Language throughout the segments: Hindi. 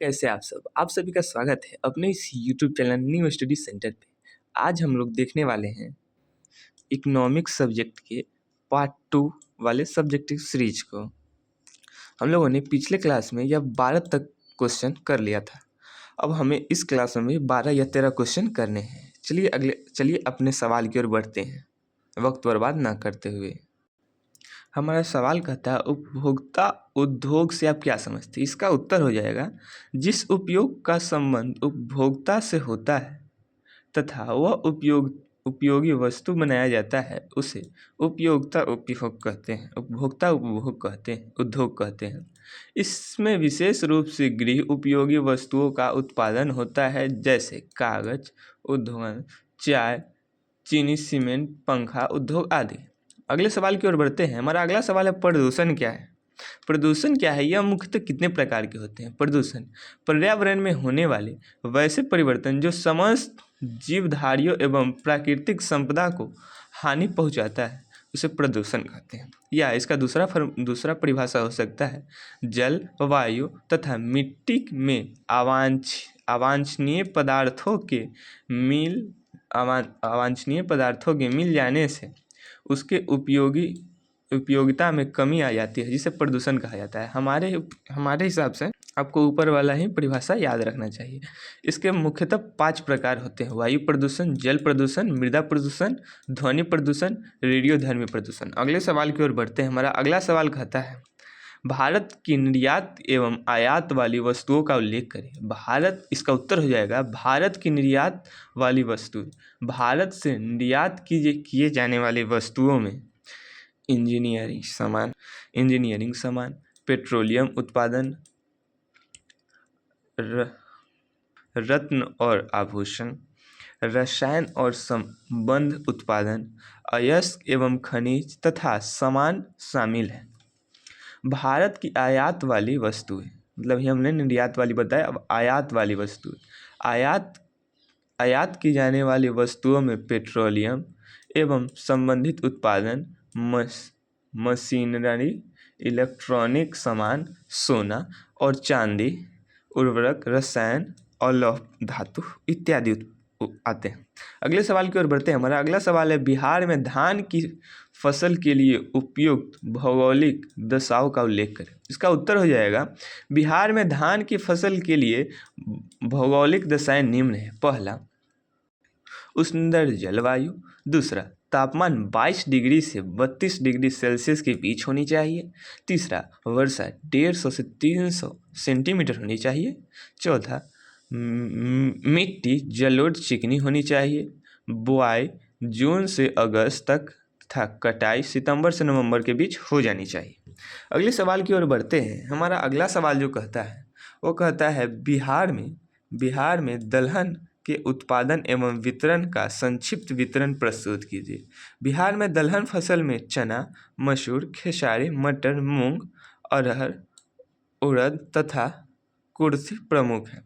कैसे आप सब? आप सभी का स्वागत है अपने इस YouTube channel new study centre पे। आज हम लोग देखने वाले हैं इकोनॉमिक्स सब्जेक्ट के पार्ट 2 वाले सब्जेक्टिव सीरीज को। हम लोगों ने पिछले क्लास में यह 12 तक क्वेश्चन कर लिया था। अब हमें इस क्लास में भी 12 या 13 क्वेश्चन करने हैं। चलिए अपने सवाल की ओर बढ़ते हैं, वक्त बर्बाद ना करते हुए। हमारा सवाल कहता है, उपभोक्ता उद्योग से आप क्या समझते हैं? इसका उत्तर हो जाएगा, जिस उपयोग का संबंध उपभोक्ता से होता है तथा वह उपयोगी वस्तु बनाया जाता है उसे उपयोगिता उपभोग कहते हैं, उपभोक्ता उपभोग कहते हैं, उद्योग कहते हैं। इसमें विशेष रूप से गृह उपयोगी वस्तुओं का उत्पादन होता है, जैसे कागज उद्योग, चाय, चीनी, सीमेंट, पंखा उद्योग आदि। अगले सवाल की ओर बढ़ते हैं। हमारा अगला सवाल है, प्रदूषण क्या है? प्रदूषण क्या है? यह मुख्यतः कितने प्रकार के होते हैं? प्रदूषण पर्यावरण में होने वाले वैसे परिवर्तन जो समस्त जीवधारियों एवं प्राकृतिक संपदा को हानि पहुंचाता है, उसे प्रदूषण कहते हैं। या इसका दूसरा परिभाषा हो सकता है, जल, वायु तथा मिट्टी में अवांछनीय पदार्थों के मिल जाने से उसके उपयोगिता में कमी आ जाती है, जिसे प्रदूषण कहा जाता है। हमारे हिसाब से आपको ऊपर वाला ही परिभाषा याद रखना चाहिए। इसके मुख्यतः 5 प्रकार होते हैं: वायु प्रदूषण, जल प्रदूषण, मृदा प्रदूषण, ध्वनि प्रदूषण, रेडियोधर्मी प्रदूषण। अगले सवाल की ओर बढ़ते हैं। हमारा अगला सवाल कहता है, भारत की निर्यात एवं आयात वाली वस्तुओं का उल्लेख करें। इसका उत्तर हो जाएगा, भारत की निर्यात वाली वस्तु। भारत से निर्यात किए जाने वाली वस्तुओं में इंजीनियरिंग सामान, पेट्रोलियम उत्पादन, रत्न और आभूषण, रसायन और संबंध उत्पादन, अयस्क एवं खनिज तथा सामान शामिल है। भारत की आयात वाली वस्तुएं, मतलब ये हमने निर्यात वाली बताया, अब आयात वाली वस्तु। आयात की जाने वाली वस्तुओं में पेट्रोलियम एवं संबंधित उत्पादन, मशीनरी, इलेक्ट्रॉनिक सामान, सोना और चांदी, उर्वरक, रसायन और लौह धातु इत्यादि आते हैं। अगले सवाल की ओर बढ़ते हैं। हमारा अगला सवाल है, बिहार में धान की फसल के लिए उपयुक्त भौगोलिक दशाओं का उल्लेख करें। इसका उत्तर हो जाएगा, बिहार में धान की फसल के लिए भौगोलिक दशाएं निम्न है। पहला, उष्णदर जलवायु। दूसरा, तापमान 22 डिग्री से 32 डिग्री सेल्सियस के बीच होनी चाहिए। तीसरा, वर्षा 150 से 300 सेंटीमीटर होनी चाहिए। चौथा, मिट्टी जलोढ़ चिकनी होनी चाहिए। बुआई जून से अगस्त तक तथा कटाई सितंबर से नवंबर के बीच हो जानी चाहिए। अगले सवाल की ओर बढ़ते हैं। हमारा अगला सवाल जो कहता है, वो कहता है, बिहार में दलहन के उत्पादन एवं वितरण का संक्षिप्त वितरण प्रस्तुत कीजिए। बिहार में दलहन फसल में चना, मसूर, खेसारी, मटर, मूंग, अरहर, उड़द तथा कुर्थी प्रमुख है,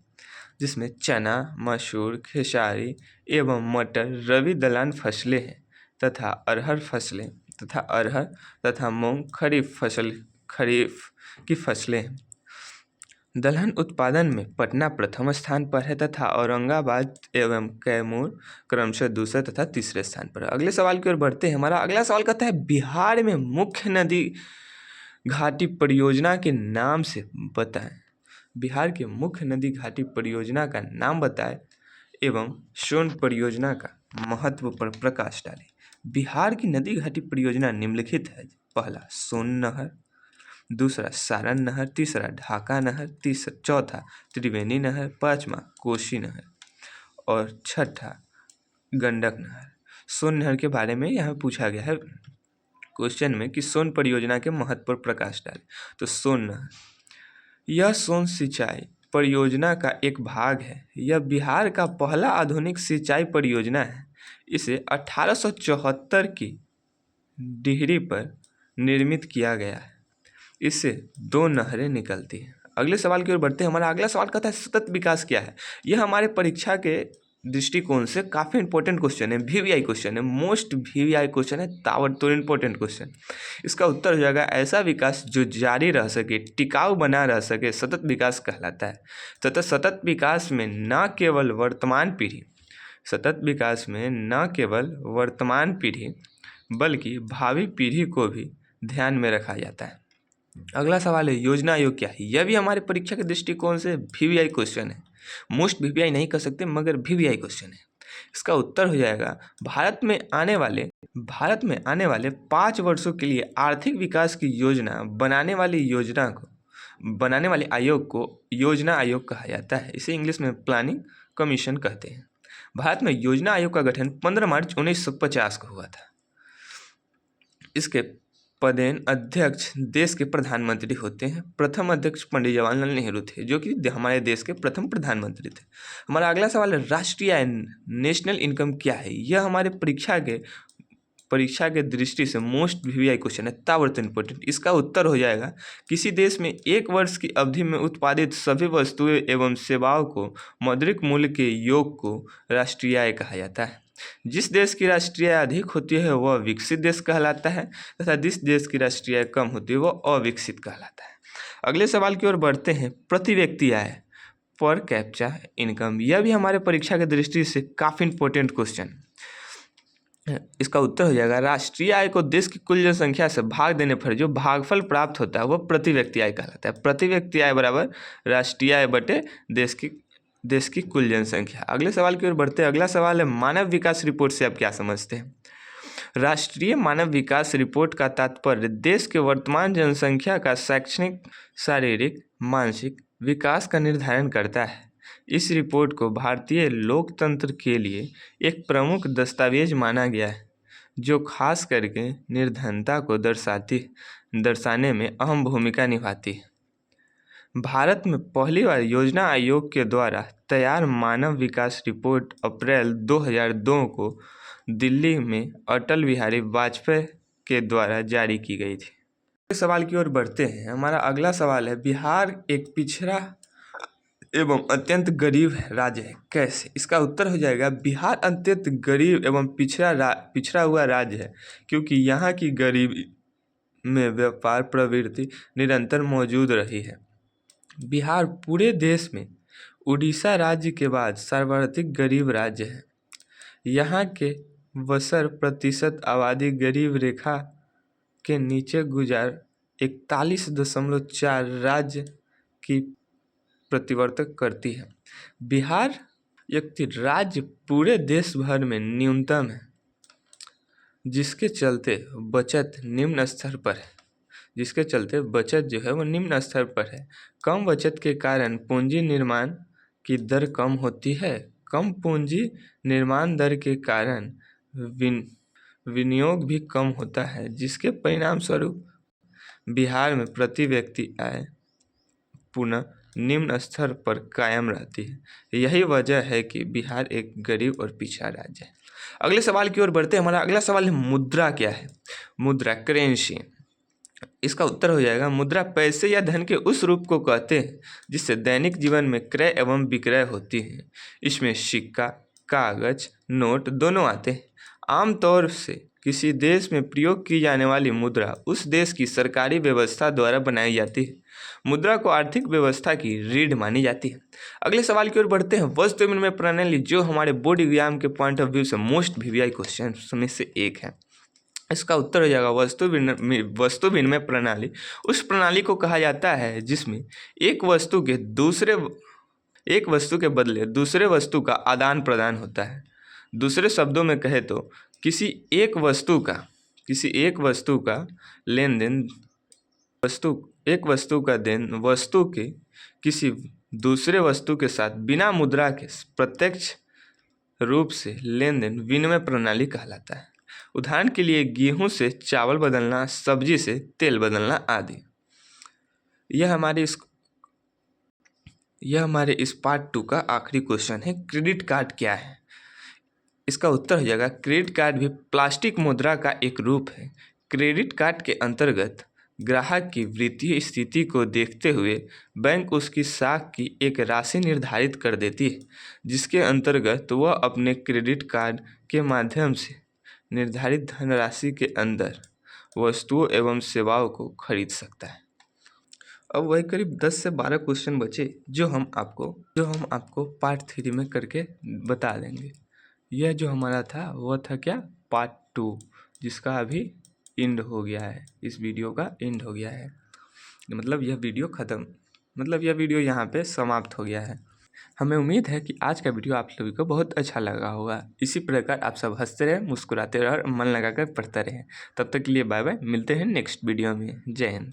जिसमें चना, मसूर, खेसारी एवं मटर रबी दलहन फसलें हैं तथा अरहर तथा मूंग खरीफ की फसलें हैं। दलहन उत्पादन में पटना प्रथम स्थान पर है तथा औरंगाबाद एवं कैमूर क्रमशः दूसरे तथा तीसरे स्थान पर है। अगले सवाल की ओर बढ़ते हैं। हमारा अगला सवाल कहता है, बिहार में मुख्य नदी घाटी परियोजना के नाम से बताएं। बिहार के मुख्य नदी घाटी परियोजना का नाम बताएं एवं सोन परियोजना का महत्व पर प्रकाश डालें। बिहार की नदी घाटी परियोजना निम्नलिखित है। पहला, सोन नहर। दूसरा, सारण नहर। तीसरा, ढाका नहर। चौथा, त्रिवेणी नहर। पांचवा, कोसी नहर और छठा, गंडक नहर। सोन नहर के बारे में यहाँ पूछा गया है क्वेश्चन में कि सोन परियोजना के महत्व पर प्रकाश डालें। तो सोन नहर, यह सोन सिंचाई परियोजना का एक भाग है। यह बिहार का पहला आधुनिक सिंचाई परियोजना है। इसे 1874 की डिहरी पर निर्मित किया गया है। इससे 2 नहरें निकलती हैं। अगले सवाल की ओर बढ़ते हैं। हमारा अगला सवाल कहता है, सतत विकास क्या है? यह हमारे परीक्षा के दृष्टिकोण से काफ़ी इंपॉर्टेंट क्वेश्चन है, वीवीआई क्वेश्चन है, मोस्ट वीवीआई क्वेश्चन है, ताबड़तोड़ इंपॉर्टेंट क्वेश्चन। इसका उत्तर हो जाएगा ऐसा विकास जो जारी रह सके, टिकाऊ बना रह सके, सतत विकास कहलाता है। तथा सतत विकास में न केवल वर्तमान पीढ़ी सतत विकास में न केवल वर्तमान पीढ़ी बल्कि भावी पीढ़ी को भी ध्यान में रखा जाता है। अगला सवाल है योजना आयोग क्या है। यह भी हमारे परीक्षा के दृष्टिकोण से वीवीआई क्वेश्चन है, मोस्ट वीवीआई नहीं कर सकते मगर वीवीआई क्वेश्चन है। इसका उत्तर हो जाएगा भारत में आने वाले 5 वर्षों के लिए आर्थिक विकास की योजना बनाने वाले आयोग को योजना आयोग कहा जाता है। इसे इंग्लिश में प्लानिंग कमीशन कहते हैं। भारत में योजना आयोग का गठन 15 मार्च 1950 को हुआ था। इसके पदेन अध्यक्ष देश के प्रधानमंत्री होते हैं। प्रथम अध्यक्ष पंडित जवाहरलाल नेहरू थे, जो कि हमारे देश के प्रथम प्रधानमंत्री थे। हमारा अगला सवाल है राष्ट्रीय आय नेशनल इनकम क्या है। यह हमारे परीक्षा के दृष्टि से मोस्ट वीवीआई क्वेश्चन है, ताबड़तोड़ इंपॉर्टेंट। इसका उत्तर हो जाएगा किसी देश में 1 वर्ष की अवधि में उत्पादित सभी वस्तुएं एवं सेवाओं को मौद्रिक मूल्य के योग को राष्ट्रीय आय कहा जाता है। जिस देश की राष्ट्रीय आय अधिक होती है वह विकसित देश कहलाता है तथा जिस देश की राष्ट्रीय आय कम होती है वह अविकसित कहलाता है। अगले सवाल की ओर बढ़ते हैं। प्रति व्यक्ति आय, पर कैप्चा इनकम, यह भी हमारे परीक्षा की दृष्टि से काफ़ी इंपॉर्टेंट क्वेश्चन। इसका उत्तर हो जाएगा राष्ट्रीय आय को देश की कुल जनसंख्या से भाग देने पर जो भागफल प्राप्त होता है वह प्रति व्यक्ति आय कहलाता है। प्रति व्यक्ति आय बराबर राष्ट्रीय आय बटे देश की कुल जनसंख्या। अगले सवाल की ओर बढ़ते हैं। अगला सवाल है मानव विकास रिपोर्ट से आप क्या समझते हैं। राष्ट्रीय मानव विकास रिपोर्ट का तात्पर्य देश के वर्तमान जनसंख्या का शैक्षणिक, शारीरिक, मानसिक विकास का निर्धारण करता है। इस रिपोर्ट को भारतीय लोकतंत्र के लिए एक प्रमुख दस्तावेज माना गया है, जो खास करके निर्धनता को दर्शाने में अहम भूमिका निभाती है। भारत में पहली बार योजना आयोग के द्वारा तैयार मानव विकास रिपोर्ट अप्रैल 2002 को दिल्ली में अटल बिहारी वाजपेयी के द्वारा जारी की गई थी। इस सवाल की ओर बढ़ते हैं। हमारा अगला सवाल है बिहार एक पिछड़ा एवं अत्यंत गरीब राज्य है, कैसे। इसका उत्तर हो जाएगा बिहार अत्यंत गरीब एवं पिछड़ा हुआ राज्य है क्योंकि यहाँ की गरीबी में व्यापार प्रवृत्ति निरंतर मौजूद रही है। बिहार पूरे देश में उड़ीसा राज्य के बाद सर्वाधिक गरीब राज्य है। यहाँ के 62% आबादी गरीब रेखा के नीचे गुजार 41.4 राज्य की प्रतिवर्तक करती है। बिहार राज्य पूरे देश भर में न्यूनतम है, जिसके चलते बचत निम्न स्तर पर है। जो है वो निम्न स्तर पर है। कम बचत के कारण पूंजी निर्माण की दर कम होती है। कम पूंजी निर्माण दर के कारण विनियोग भी कम होता है, जिसके परिणाम स्वरूप बिहार में प्रति व्यक्ति आय पुनः निम्न स्तर पर कायम रहती है। यही वजह है कि बिहार एक गरीब और पिछड़ा राज्य है। अगले सवाल की ओर बढ़ते हैं। हमारा अगला सवाल है मुद्रा क्या है। मुद्रा, करेंसी। इसका उत्तर हो जाएगा मुद्रा पैसे या धन के उस रूप को कहते हैं जिससे दैनिक जीवन में क्रय एवं विक्रय होती है। इसमें सिक्का, कागज, नोट दोनों आते हैं। आमतौर से किसी देश में प्रयोग की जाने वाली मुद्रा उस देश की सरकारी व्यवस्था द्वारा बनाई जाती है। मुद्रा को आर्थिक व्यवस्था की रीढ़ मानी जाती है। अगले सवाल की ओर बढ़ते हैं। वस्तु विनिमय प्रणाली, जो हमारे बोर्ड एग्जाम के पॉइंट ऑफ व्यू से मोस्ट वीवीआई क्वेश्चन में से एक है। इसका उत्तर हो जाएगा वस्तु विनिमय प्रणाली उस प्रणाली को कहा जाता है जिसमें एक वस्तु के बदले दूसरे वस्तु का आदान प्रदान होता है। दूसरे शब्दों में कहे तो किसी एक वस्तु का लेन देन वस्तु के किसी दूसरे वस्तु के साथ बिना मुद्रा के प्रत्यक्ष रूप से लेन देन विनिमय प्रणाली कहलाता है। उदाहरण के लिए गेहूं से चावल बदलना, सब्जी से तेल बदलना आदि। यह हमारे इस पार्ट 2 का आखिरी क्वेश्चन है। क्रेडिट कार्ड क्या है। इसका उत्तर हो जाएगा क्रेडिट कार्ड भी प्लास्टिक मुद्रा का एक रूप है। क्रेडिट कार्ड के अंतर्गत ग्राहक की वित्तीय स्थिति को देखते हुए बैंक उसकी साख की एक राशि निर्धारित कर देती है, जिसके अंतर्गत वह अपने क्रेडिट कार्ड के माध्यम से निर्धारित धनराशि के अंदर वस्तुओं एवं सेवाओं को खरीद सकता है। अब वही करीब 10 से 12 क्वेश्चन बचे जो हम आपको पार्ट 3 में करके बता देंगे। यह जो हमारा था वह था क्या, पार्ट 2, जिसका अभी एंड हो गया है, इस वीडियो का एंड हो गया है। मतलब यह वीडियो यहाँ पे समाप्त हो गया है। हमें उम्मीद है कि आज का वीडियो आप सभी को बहुत अच्छा लगा होगा। इसी प्रकार आप सब हंसते रहें, मुस्कुराते रहें और मन लगाकर पढ़ते रहें। तब तक के लिए बाय बाय, मिलते हैं नेक्स्ट वीडियो में। जय हिंद।